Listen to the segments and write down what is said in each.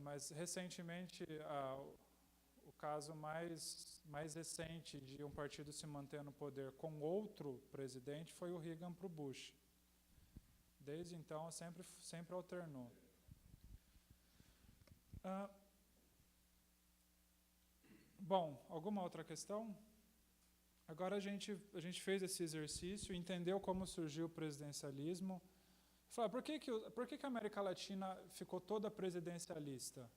Mas recentemente, o caso mais recente de um partido se manter no poder com outro presidente foi o Reagan para o Bush. Desde então, sempre alternou. Bom, alguma outra questão? Agora a gente fez esse exercício, entendeu como surgiu o presidencialismo. Fala, por que a América Latina ficou toda presidencialista?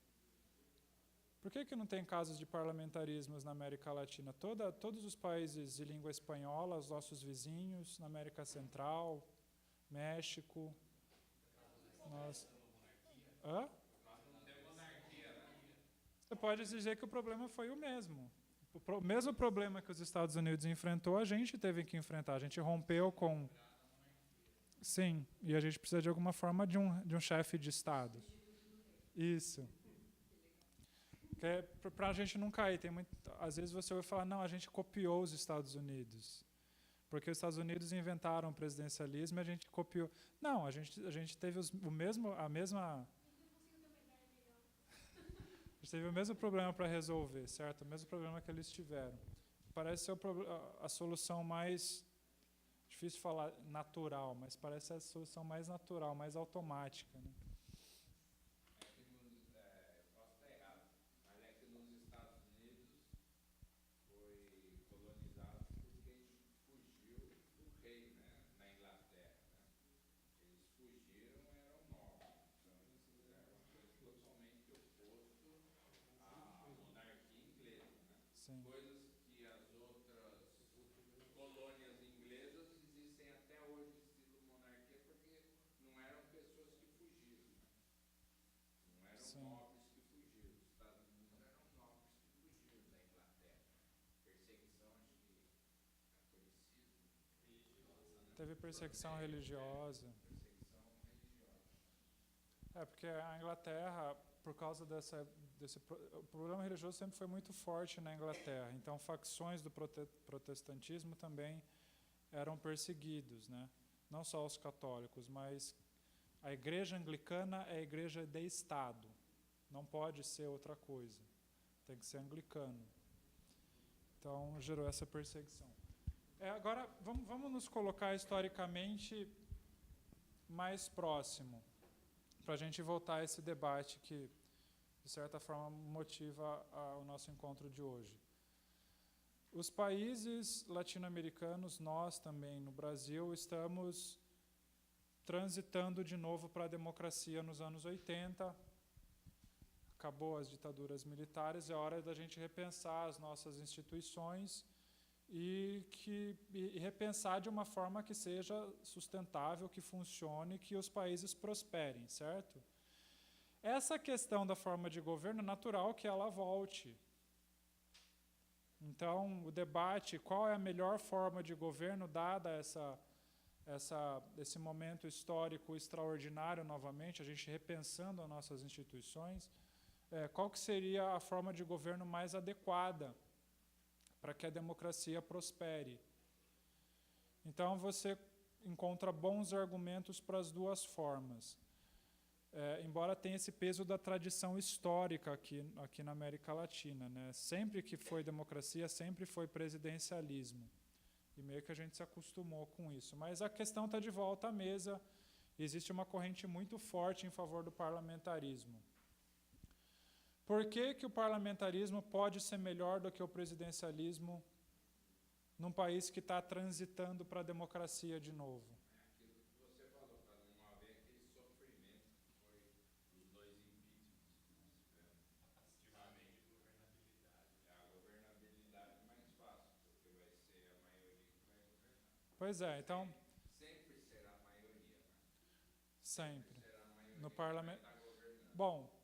Por que não tem casos de parlamentarismos na América Latina? Todos os países de língua espanhola, os nossos vizinhos, na América Central, México. Nós... Hã? Você pode dizer que o problema foi o mesmo. O mesmo problema que os Estados Unidos enfrentou, a gente teve que enfrentar. A gente rompeu com... Sim, e a gente precisa de alguma forma de um chefe de Estado. Isso. Para a gente não cair. Às vezes você vai falar, não, a gente copiou os Estados Unidos. Porque os Estados Unidos inventaram o presidencialismo e a gente copiou. Não, a gente teve a mesma... A gente teve o mesmo problema para resolver, certo? O mesmo problema que eles tiveram. Parece ser a solução mais, difícil falar natural, mas parece a solução mais natural, mais automática, né? Eu posso estar errado, mas é que nos Estados Unidos foi colonizado porque fugiu do rei, né, na Inglaterra. Né? Eles fugiram, eram nobres. Então eles fizeram uma coisa totalmente oposto à monarquia inglesa. Né? Sim. Coisas que as outras colônias inglesas existem até hoje, estilo monarquia, porque não eram pessoas que fugiram. Né? Não eram Sim. nobres que fugiram. Os Estados Unidos eram nobres que fugiram da Inglaterra. Perseguição, acho que é conhecido. Religiosa, né? Teve perseguição religiosa. Perseguição religiosa. Porque a Inglaterra, por causa o problema religioso sempre foi muito forte na Inglaterra. Então, facções do protestantismo também eram perseguidos, né? Não só os católicos, mas a igreja anglicana é a igreja de Estado. Não pode ser outra coisa. Tem que ser anglicano. Então, gerou essa perseguição. Agora, vamos nos colocar historicamente mais próximo, para a gente voltar a esse debate que, de certa forma, motiva o nosso encontro de hoje. Os países latino-americanos, nós também no Brasil, estamos transitando de novo para a democracia nos anos 80. Acabou as ditaduras militares, é hora da gente repensar as nossas instituições e repensar de uma forma que seja sustentável, que funcione, que os países prosperem, certo? Essa questão da forma de governo é natural que ela volte. Então, o debate, qual é a melhor forma de governo, dada esse momento histórico extraordinário novamente, a gente repensando as nossas instituições, qual que seria a forma de governo mais adequada para que a democracia prospere. Então, você encontra bons argumentos para as duas formas. Embora tenha esse peso da tradição histórica aqui na América Latina, né? Sempre que foi democracia, sempre foi presidencialismo. E meio que a gente se acostumou com isso. Mas a questão está de volta à mesa. Existe uma corrente muito forte em favor do parlamentarismo. Por que o parlamentarismo pode ser melhor do que o presidencialismo num país que está transitando para a democracia de novo? Aquilo que você falou, para não haver aquele sofrimento que foi os dois impeachments que nós tivemos. Ativamente, governabilidade. A governabilidade é mais fácil, porque vai ser a maioria que vai governar. Pois é, então... Sempre será a maioria, né? Sempre. Será a maioria No parlamento. que vai estar governando. Bom,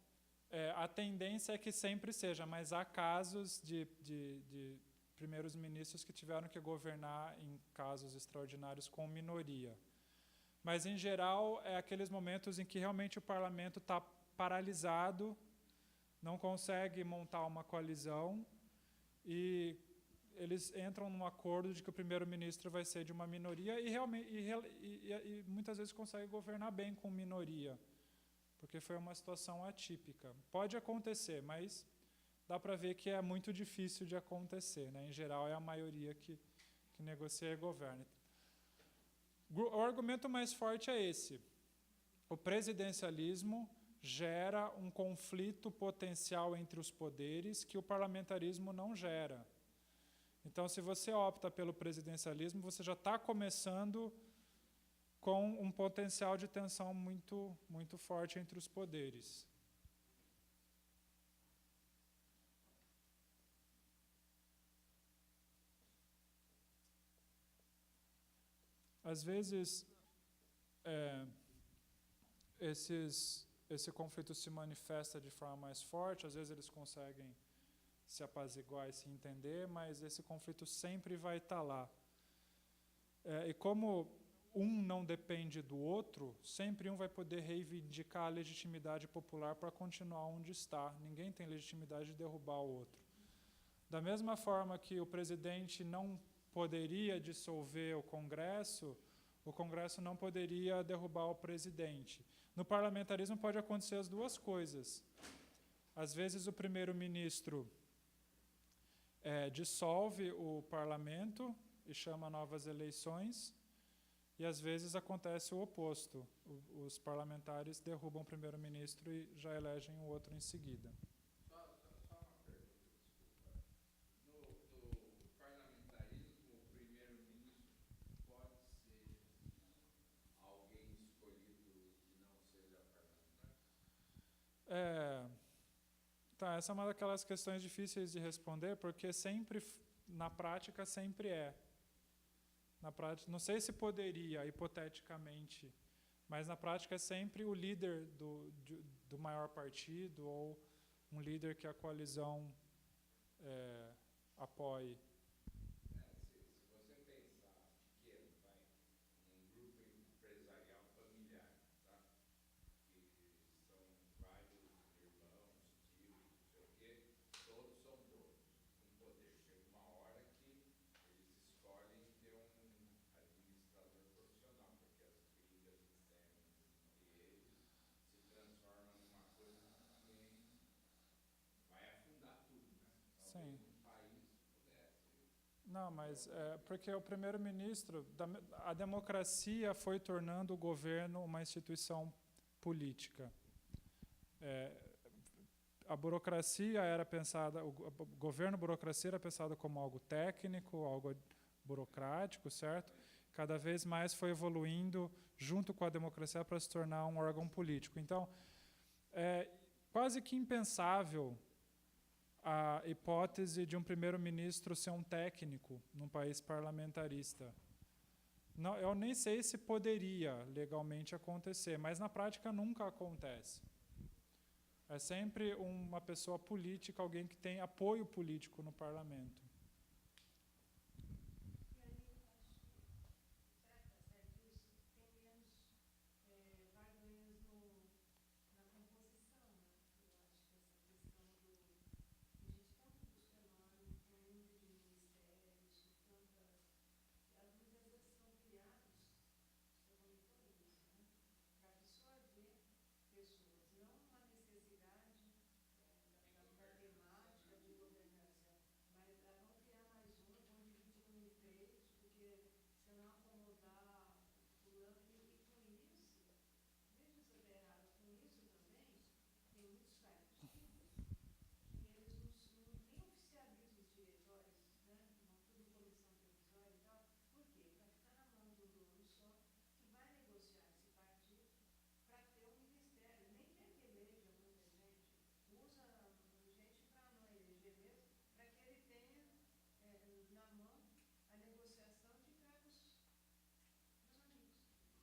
a tendência é que sempre seja, mas há casos de primeiros ministros que tiveram que governar em casos extraordinários com minoria. Mas, em geral, é aqueles momentos em que realmente o parlamento está paralisado, não consegue montar uma coalizão e eles entram num acordo de que o primeiro-ministro vai ser de uma minoria e muitas vezes consegue governar bem com minoria, porque foi uma situação atípica. Pode acontecer, mas dá para ver que é muito difícil de acontecer, né? Em geral, é a maioria que negocia e governa. O argumento mais forte é esse. O presidencialismo gera um conflito potencial entre os poderes que o parlamentarismo não gera. Então, se você opta pelo presidencialismo, você já está começando com um potencial de tensão muito, muito forte entre os poderes. Às vezes, esse conflito se manifesta de forma mais forte, às vezes eles conseguem se apaziguar e se entender, mas esse conflito sempre vai estar lá. E como um não depende do outro, sempre um vai poder reivindicar a legitimidade popular para continuar onde está. Ninguém tem legitimidade de derrubar o outro. Da mesma forma que o presidente não poderia dissolver o Congresso não poderia derrubar o presidente. No parlamentarismo pode acontecer as duas coisas. Às vezes o primeiro-ministro dissolve o parlamento e chama novas eleições, e às vezes acontece o oposto. Os parlamentares derrubam o primeiro-ministro e já elegem o outro em seguida. Só uma pergunta, desculpa. No parlamentarismo, o primeiro-ministro pode ser alguém escolhido que não seja parlamentar? Essa é uma daquelas questões difíceis de responder, porque sempre, na prática, sempre é. Na prática, não sei se poderia, hipoteticamente, mas na prática é sempre o líder do maior partido ou um líder que a coalizão apoie. Se você pensar pequeno, um grupo empresarial familiar, tá? Que são vários irmãos, tios, não sei o quê, todos são donos, com poder. Chega uma hora que eles escolhem ter um administrador profissional, porque as brigas internas entre eles se transformam numa coisa que vai afundar tudo, né? Sim. Um país pudesse. Não, mas porque o primeiro-ministro, a democracia foi tornando o governo uma instituição política. A burocracia era pensada, o governo burocracia era pensado como algo técnico, algo burocrático, certo? Cada vez mais foi evoluindo junto com a democracia para se tornar um órgão político. Então, é quase que impensável a hipótese de um primeiro-ministro ser um técnico num país parlamentarista. Não, eu nem sei se poderia legalmente acontecer, mas na prática nunca acontece. É sempre uma pessoa política, alguém que tem apoio político no parlamento.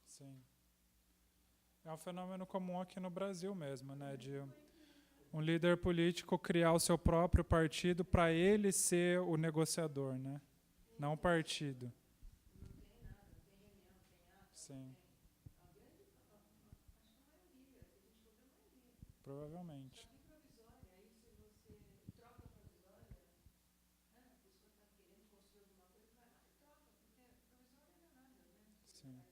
Sim. É um fenômeno comum aqui no Brasil mesmo, né? De um líder político criar o seu próprio partido para ele ser o negociador, né? Não o partido. Sim. Provavelmente. Sim.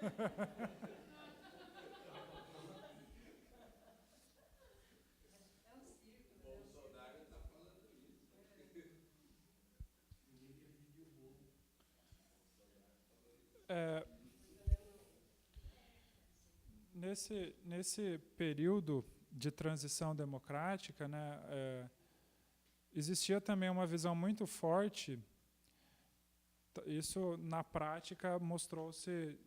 O Bolsonaro está falando isso. É, nesse período de transição democrática, né, existia também uma visão muito forte. Isso, na prática, mostrou-se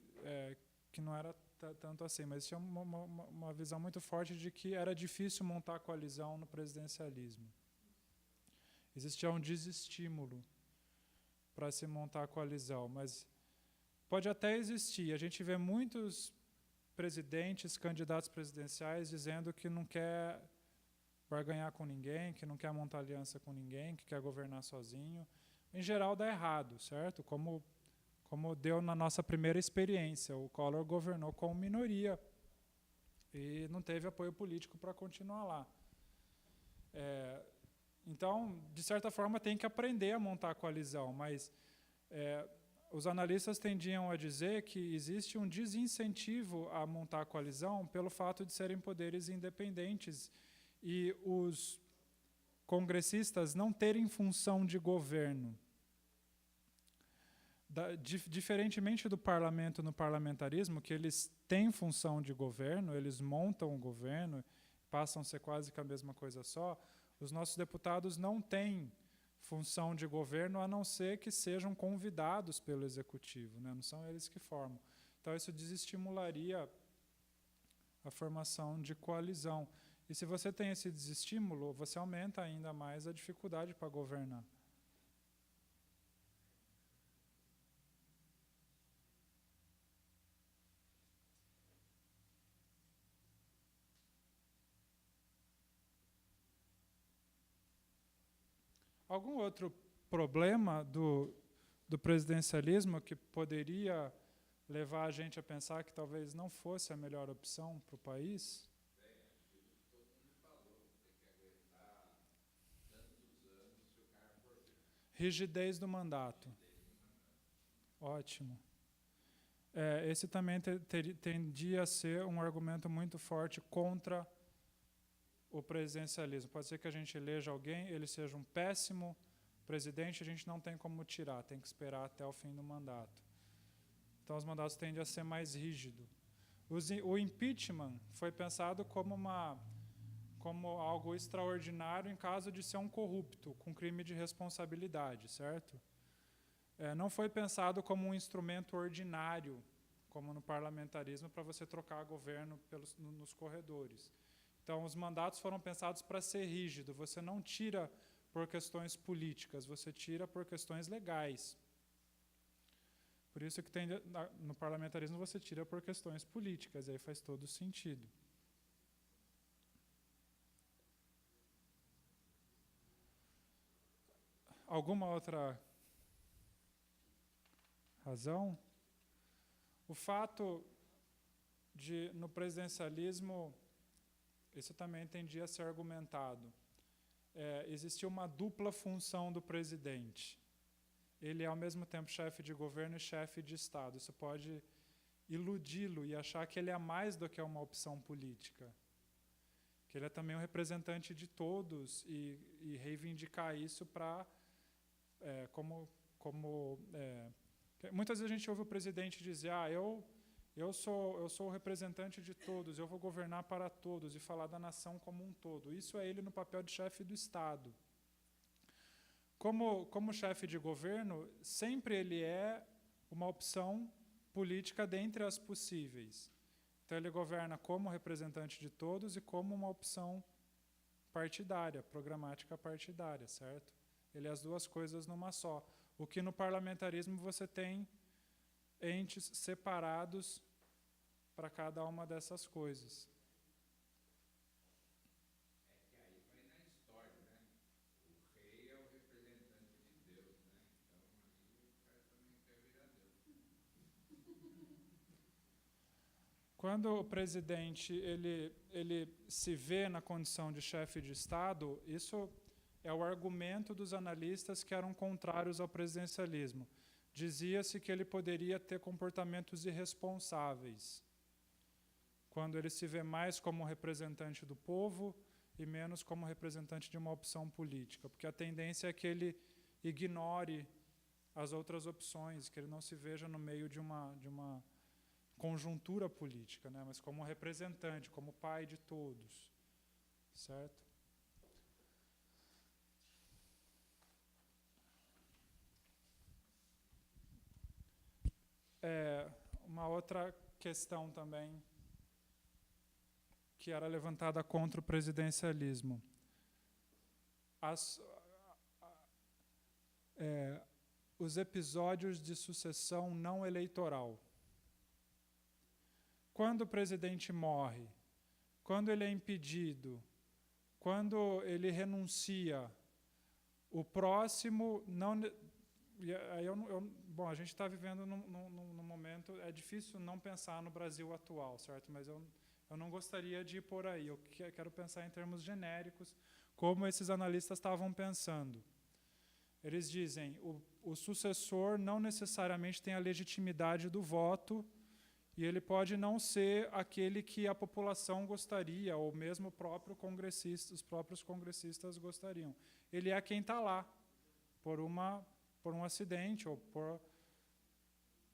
que não era tanto assim, mas tinha uma visão muito forte de que era difícil montar coalizão no presidencialismo. Existia um desestímulo para se montar coalizão, mas pode até existir. A gente vê muitos presidentes, candidatos presidenciais, dizendo que não quer barganhar com ninguém, que não quer montar aliança com ninguém, que quer governar sozinho. Em geral, dá errado, certo? Como deu na nossa primeira experiência. O Collor governou com minoria e não teve apoio político para continuar lá. Então, de certa forma, tem que aprender a montar a coalizão, mas os analistas tendiam a dizer que existe um desincentivo a montar a coalizão pelo fato de serem poderes independentes e os congressistas não terem função de governo. Diferentemente do parlamento no parlamentarismo, que eles têm função de governo, eles montam o governo, passam a ser quase que a mesma coisa só, os nossos deputados não têm função de governo, a não ser que sejam convidados pelo executivo, né? Não são eles que formam. Então, isso desestimularia a formação de coalizão. E se você tem esse desestímulo, você aumenta ainda mais a dificuldade para governar. Algum outro problema do presidencialismo que poderia levar a gente a pensar que talvez não fosse a melhor opção para o país? Todo mundo falou, tem que aguentar tantos anos se o cara for. Rigidez do mandato. Ótimo. Esse também tendia a ser um argumento muito forte contra o presidencialismo. Pode ser que a gente eleja alguém, ele seja um péssimo presidente, a gente não tem como tirar, tem que esperar até o fim do mandato. Então, os mandatos tendem a ser mais rígidos. O impeachment foi pensado como algo extraordinário em caso de ser um corrupto, com crime de responsabilidade, certo? Não foi pensado como um instrumento ordinário, como no parlamentarismo, para você trocar governo nos corredores. Então, os mandatos foram pensados para ser rígido. Você não tira por questões políticas, você tira por questões legais. Por isso que no parlamentarismo você tira por questões políticas, e aí faz todo sentido. Alguma outra razão? O fato de, no presidencialismo, isso também tendia a ser argumentado. Existia uma dupla função do presidente. Ele é, ao mesmo tempo, chefe de governo e chefe de Estado. Isso pode iludi-lo e achar que ele é mais do que uma opção política. Que ele é também um representante de todos e reivindicar isso para... muitas vezes a gente ouve o presidente dizer eu sou o representante de todos, eu vou governar para todos e falar da nação como um todo. Isso é ele no papel de chefe do Estado. Como chefe de governo, sempre ele é uma opção política dentre as possíveis. Então ele governa como representante de todos e como uma opção partidária, programática partidária, certo? Ele é as duas coisas numa só. O que no parlamentarismo você tem entes separados para cada uma dessas coisas. Que aí vai na história, né? O rei é o representante de Deus, né? Então aí o cara também quer virar Deus. Quando o presidente ele se vê na condição de chefe de Estado, isso é o argumento dos analistas que eram contrários ao presidencialismo. dizia-se que ele poderia ter comportamentos irresponsáveis, quando ele se vê mais como representante do povo e menos como representante de uma opção política, porque a tendência é que ele ignore as outras opções, que ele não se veja no meio de uma conjuntura política, né, mas como representante, como pai de todos, certo? Uma outra questão também que era levantada contra o presidencialismo. Os episódios de sucessão não eleitoral. Quando o presidente morre, quando ele é impedido, quando ele renuncia, o próximo não... Bom, a gente está vivendo num momento... É difícil não pensar no Brasil atual, certo? Mas eu não gostaria de ir por aí. Eu quero pensar em termos genéricos, como esses analistas estavam pensando. Eles dizem, o sucessor não necessariamente tem a legitimidade do voto, e ele pode não ser aquele que a população gostaria, ou mesmo os próprios congressistas gostariam. Ele é quem está lá, por um acidente, ou por...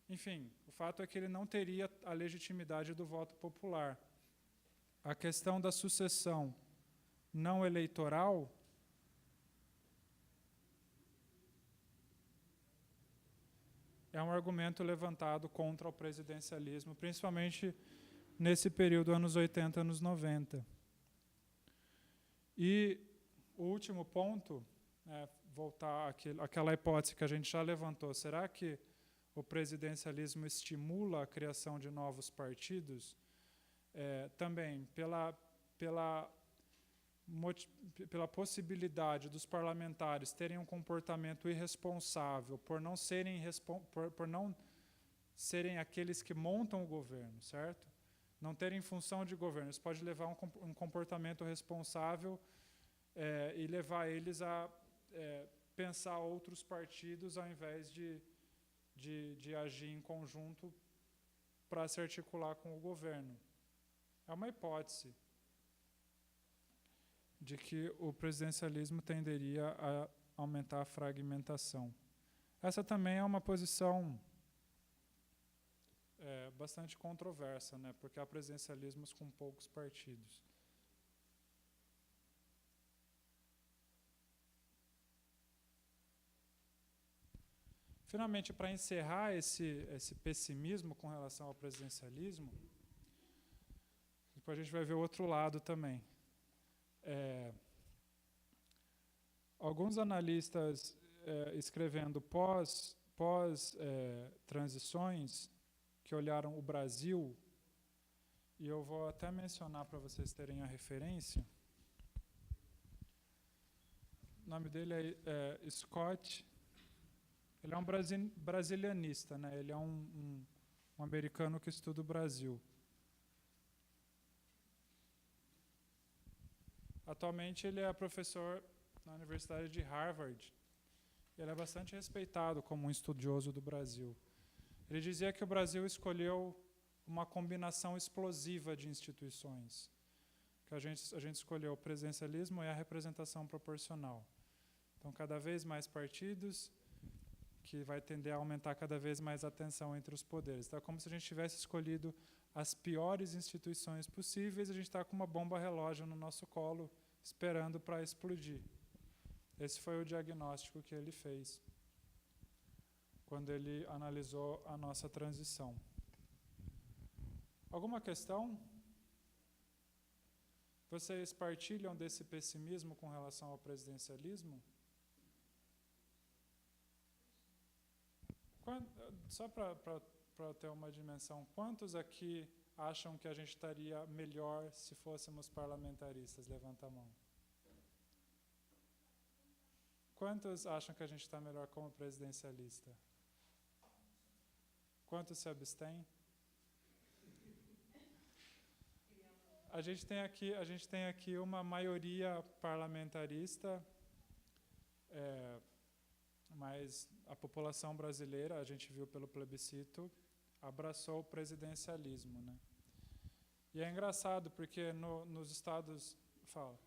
Enfim, o fato é que ele não teria a legitimidade do voto popular. A questão da sucessão não eleitoral é um argumento levantado contra o presidencialismo, principalmente nesse período, anos 80, anos 90. E o último ponto, voltar àquela hipótese que a gente já levantou, será que o presidencialismo estimula a criação de novos partidos? Também pela possibilidade dos parlamentares terem um comportamento irresponsável, por não serem aqueles que montam o governo, certo? Não terem função de governo. Isso pode levar a um comportamento responsável e levar eles a pensar outros partidos ao invés de agir em conjunto para se articular com o governo. É uma hipótese de que o presidencialismo tenderia a aumentar a fragmentação. Essa também é uma posição bastante controversa, né, porque há presidencialismos com poucos partidos. Finalmente, para encerrar esse pessimismo com relação ao presidencialismo, depois a gente vai ver o outro lado também. Alguns analistas escrevendo pós-transições que olharam o Brasil, e eu vou até mencionar para vocês terem a referência. O nome dele é Scott. Ele é um brasilianista, né? Ele é um americano que estuda o Brasil. Atualmente ele é professor na Universidade de Harvard. Ele é bastante respeitado como um estudioso do Brasil. Ele dizia que o Brasil escolheu uma combinação explosiva de instituições. Que a gente escolheu o presidencialismo e a representação proporcional. Então, cada vez mais partidos, que vai tender a aumentar cada vez mais a tensão entre os poderes. Então, é como se a gente tivesse escolhido as piores instituições possíveis e a gente está com uma bomba relógio no nosso colo, esperando para explodir. Esse foi o diagnóstico que ele fez quando ele analisou a nossa transição. Alguma questão? Vocês partilham desse pessimismo com relação ao presidencialismo? Só para ter uma dimensão, quantos aqui acham que a gente estaria melhor se fôssemos parlamentaristas? Levanta a mão. Quantos acham que a gente está melhor como presidencialista? Quantos se abstêm? A gente tem aqui uma maioria parlamentarista Mas a população brasileira, a gente viu pelo plebiscito, abraçou o presidencialismo, né? E é engraçado porque nos Estados... Fala.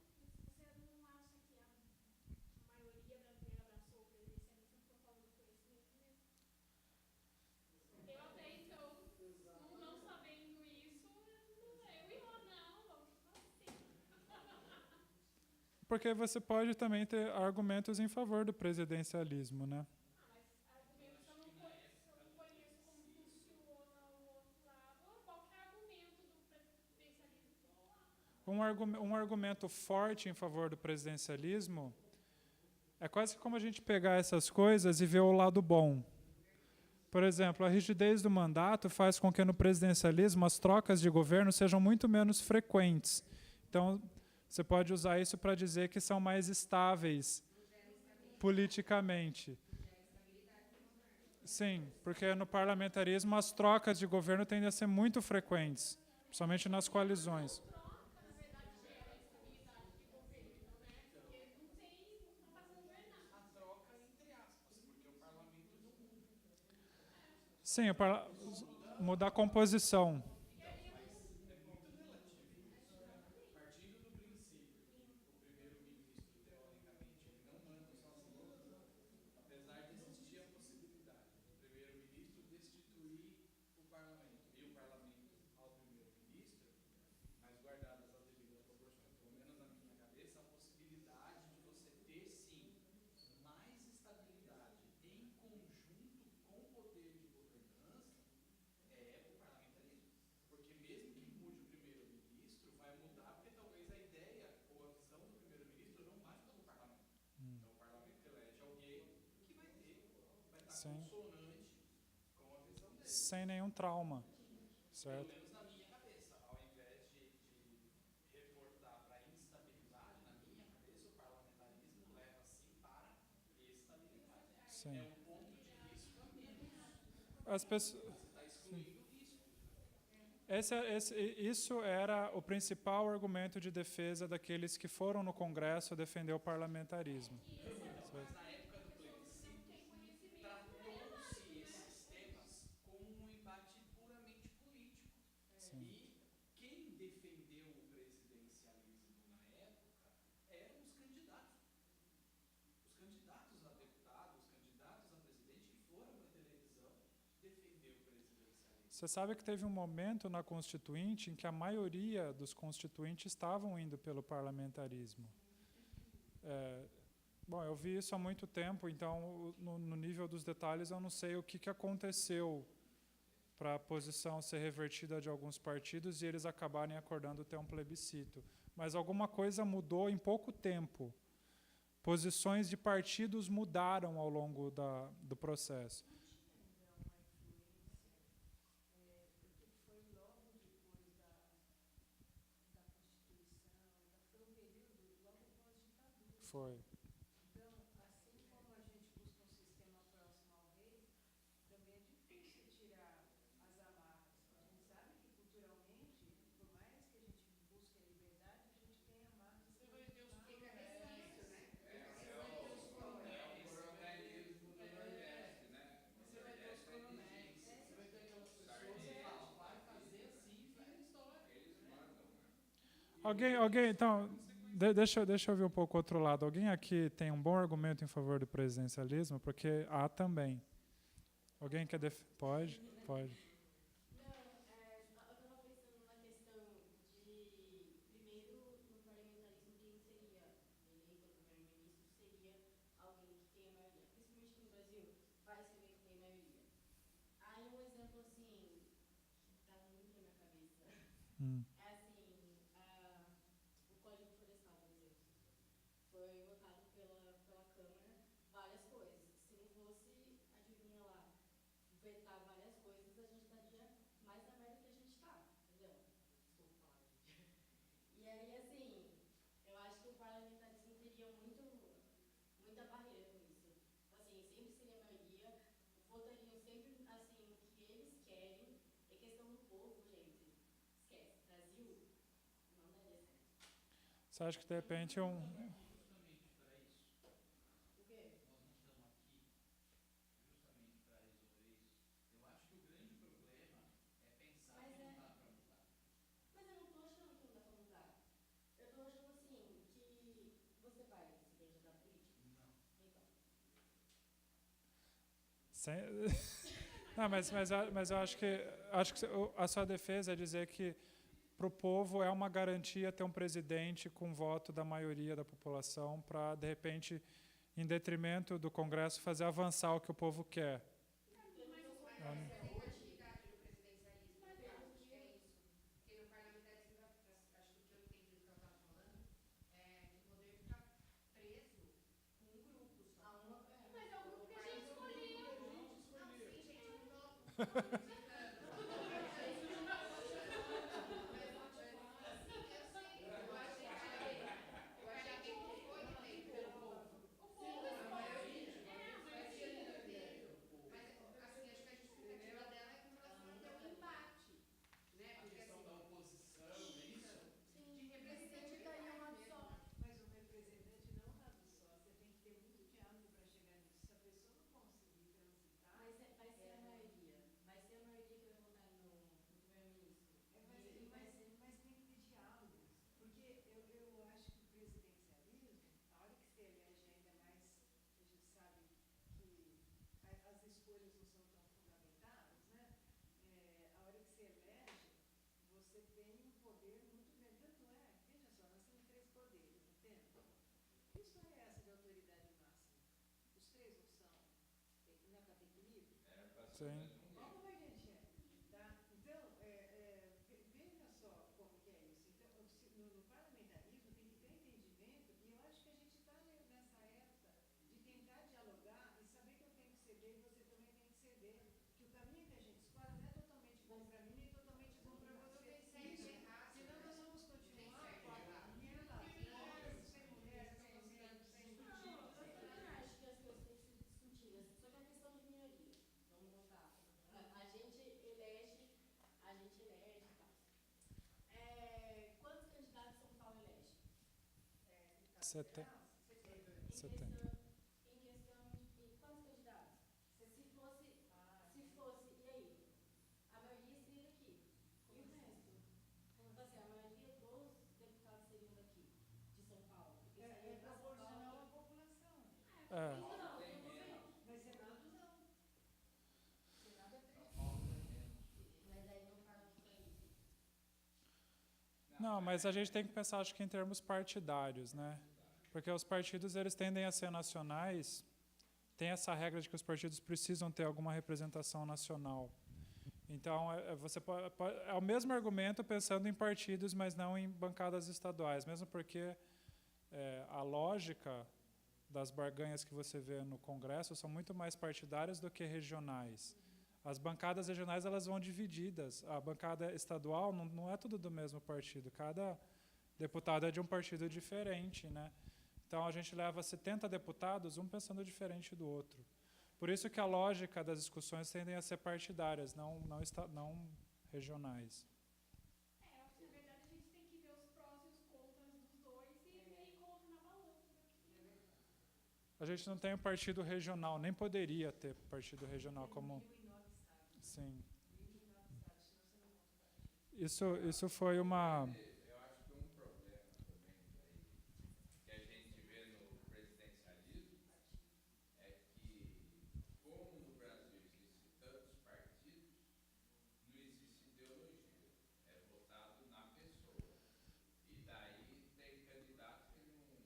Porque você pode também ter argumentos em favor do presidencialismo, né? Um argumento forte em favor do presidencialismo é quase como a gente pegar essas coisas e ver o lado bom. Por exemplo, a rigidez do mandato faz com que no presidencialismo as trocas de governo sejam muito menos frequentes. Então, você pode usar isso para dizer que são mais estáveis politicamente. Sim, porque no parlamentarismo as trocas de governo tendem a ser muito frequentes, principalmente nas coalizões. Sim, mudar a composição. Sim. Sem nenhum trauma, certo? Sim. As pessoas... Isso era o principal argumento de defesa daqueles que foram no Congresso defender o parlamentarismo. Você sabe que teve um momento na Constituinte em que a maioria dos constituintes estavam indo pelo parlamentarismo. Bom, eu vi isso há muito tempo, então no nível dos detalhes eu não sei o que aconteceu para a posição ser revertida de alguns partidos e eles acabarem acordando ter um plebiscito. Mas alguma coisa mudou em pouco tempo. Posições de partidos mudaram ao longo do processo. Foi. Alguém, então, deixa eu ver um pouco o outro lado. Alguém aqui tem um bom argumento em favor do presidencialismo? Porque há também. Alguém quer Pode? Pode. Hum. Você acha que de repente Sem... Não, mas eu acho que a sua defesa é dizer que para o povo é uma garantia ter um presidente com voto da maioria da população para, de repente, em detrimento do Congresso, fazer avançar o que o povo quer. Sim. Sete... 70. É. Não, mas a gente tem que pensar, acho que em termos partidários, né? Porque os partidos, eles tendem a ser nacionais, tem essa regra de que os partidos precisam ter alguma representação nacional. Então, é o mesmo argumento pensando em partidos, mas não em bancadas estaduais, mesmo porque a lógica das barganhas que você vê no Congresso são muito mais partidárias do que regionais. As bancadas regionais, elas vão divididas. A bancada estadual não é tudo do mesmo partido. Cada deputado é de um partido diferente, né? Então, a gente leva 70 deputados, um pensando diferente do outro. Por isso que a lógica das discussões tendem a ser partidárias, não regionais. Na verdade, a gente tem que ver os prós e os contras dos dois e aí colocar na balança. A gente não tem um partido regional, nem poderia ter partido regional como... Sim. Isso foi uma... Eu acho que um problema também que a gente vê no presidencialismo é que, como no Brasil existem tantos partidos, não existe ideologia. É votado na pessoa. E daí tem candidato que não tem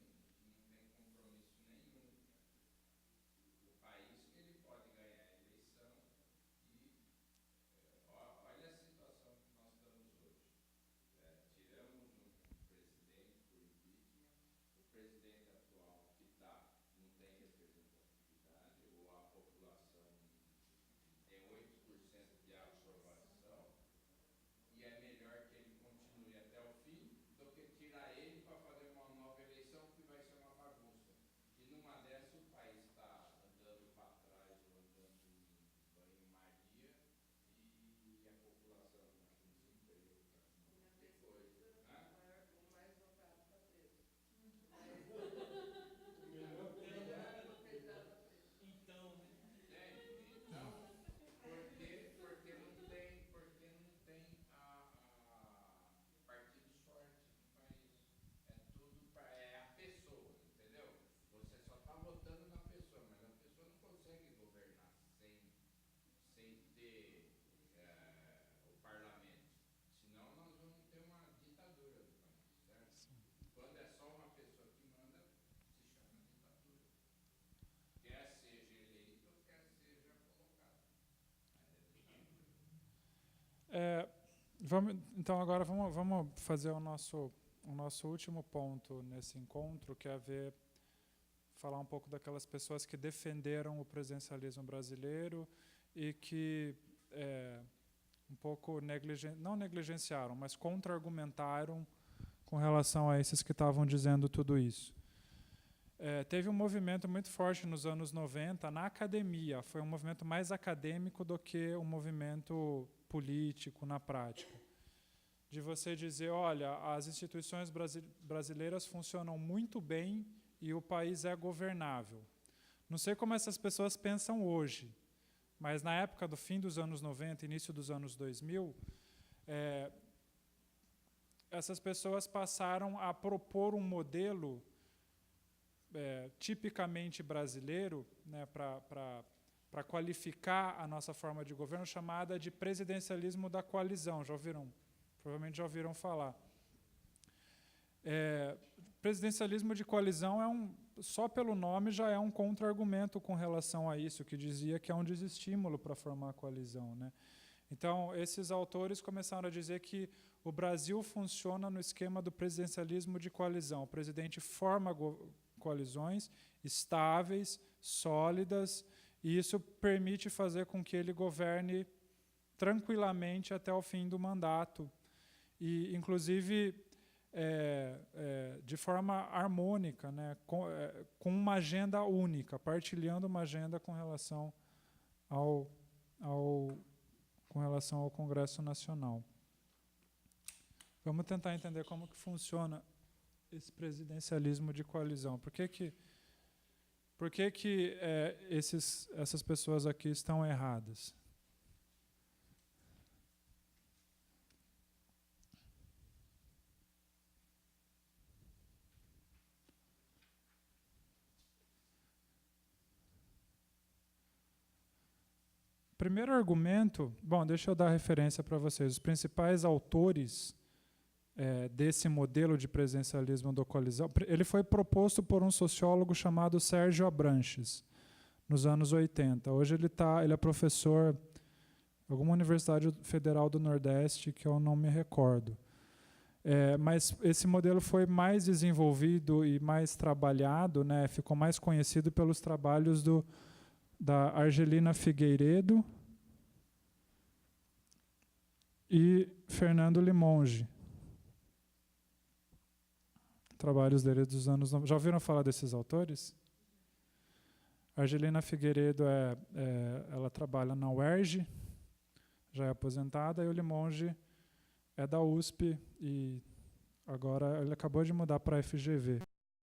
compromisso nenhum com o país, que ele pode ganhar a eleição. E olha a situação que nós estamos hoje. Tiramos Então, agora vamos fazer o nosso último ponto nesse encontro, que é falar um pouco daquelas pessoas que defenderam o presidencialismo brasileiro e que um pouco não negligenciaram, mas contra-argumentaram com relação a esses que estavam dizendo tudo isso. Teve um movimento muito forte nos anos 90 na academia, foi um movimento mais acadêmico do que um movimento político na prática. De você dizer, olha, as instituições brasileiras funcionam muito bem e o país é governável. Não sei como essas pessoas pensam hoje, mas na época do fim dos anos 90, início dos anos 2000, essas pessoas passaram a propor um modelo tipicamente brasileiro, né, para qualificar a nossa forma de governo, chamada de presidencialismo da coalizão. Provavelmente já ouviram falar. Presidencialismo de coalizão só pelo nome já é um contra-argumento com relação a isso, que dizia que é um desestímulo para formar a coalizão, né? Então, esses autores começaram a dizer que o Brasil funciona no esquema do presidencialismo de coalizão. O presidente forma coalizões estáveis, sólidas, e isso permite fazer com que ele governe tranquilamente até o fim do mandato. E, inclusive, de forma harmônica, né, com uma agenda única, partilhando uma agenda com relação ao Congresso Nacional. Vamos tentar entender como que funciona esse presidencialismo de coalizão. Por que essas pessoas aqui estão erradas? Primeiro argumento, bom, deixa eu dar referência para vocês. Os principais autores desse modelo de presidencialismo da coalizão, ele foi proposto por um sociólogo chamado Sérgio Abranches, nos anos 80. Hoje ele é professor em alguma universidade federal do Nordeste, que eu não me recordo. Mas esse modelo foi mais desenvolvido e mais trabalhado, né, ficou mais conhecido pelos trabalhos da Argelina Figueiredo e Fernando Limonge. Trabalhos dele dos anos 90. Já ouviram falar desses autores? A Argelina Figueiredo ela trabalha na UERJ, já é aposentada, e o Limonge é da USP e agora ele acabou de mudar para a FGV.